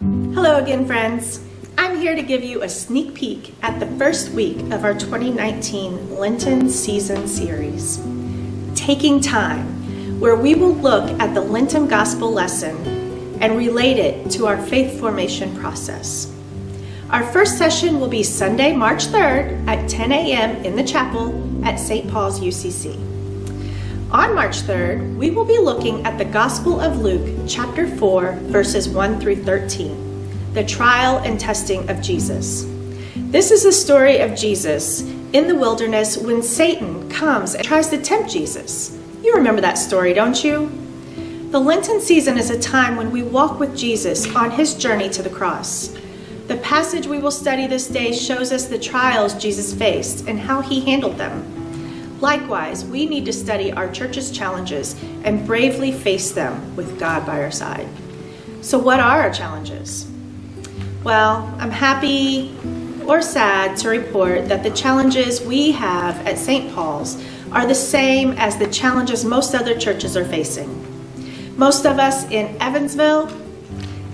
Hello again, friends. I'm here to give you a sneak peek at the first week of our 2019 Lenten season series, Taking Time, where we will look at the Lenten gospel lesson and relate it to our faith formation process. Our first session will be Sunday, March 3rd at 10 a.m. in the chapel at St. Paul's UCC. On March 3rd, we will be looking at the Gospel of Luke, chapter 4, verses 1 through 13, the trial and testing of Jesus. This is the story of Jesus in the wilderness when Satan comes and tries to tempt Jesus. You remember that story, don't you? The Lenten season is a time when we walk with Jesus on his journey to the cross. The passage we will study this day shows us the trials Jesus faced and how he handled them. Likewise, we need to study our church's challenges and bravely face them with God by our side. So what are our challenges? Well, I'm happy or sad to report that the challenges we have at St. Paul's are the same as the challenges most other churches are facing. Most of us in Evansville,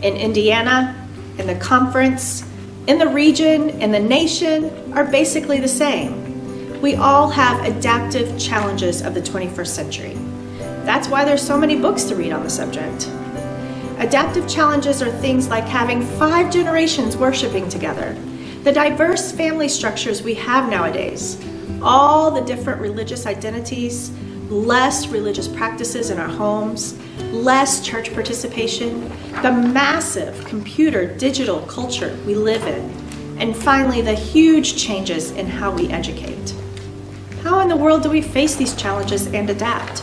in Indiana, in the conference, in the region, in the nation are basically the same. We all have adaptive challenges of the 21st century. That's why there's so many books to read on the subject. Adaptive challenges are things like having 5 generations worshiping together, the diverse family structures we have nowadays, all the different religious identities, less religious practices in our homes, less church participation, the massive computer digital culture we live in, and finally the huge changes in how we educate. How in the world do we face these challenges and adapt?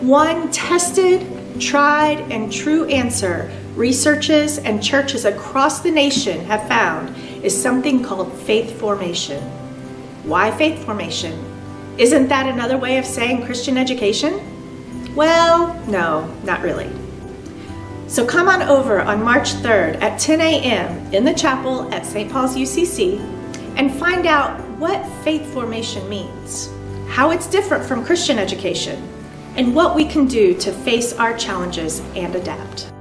One tested, tried, and true answer researchers and churches across the nation have found is something called faith formation. Why faith formation? Isn't that another way of saying Christian education? Well, no, not really. So come on over on March 3rd at 10 a.m. in the chapel at St. Paul's UCC and find out what faith formation means, how it's different from Christian education, and what we can do to face our challenges and adapt.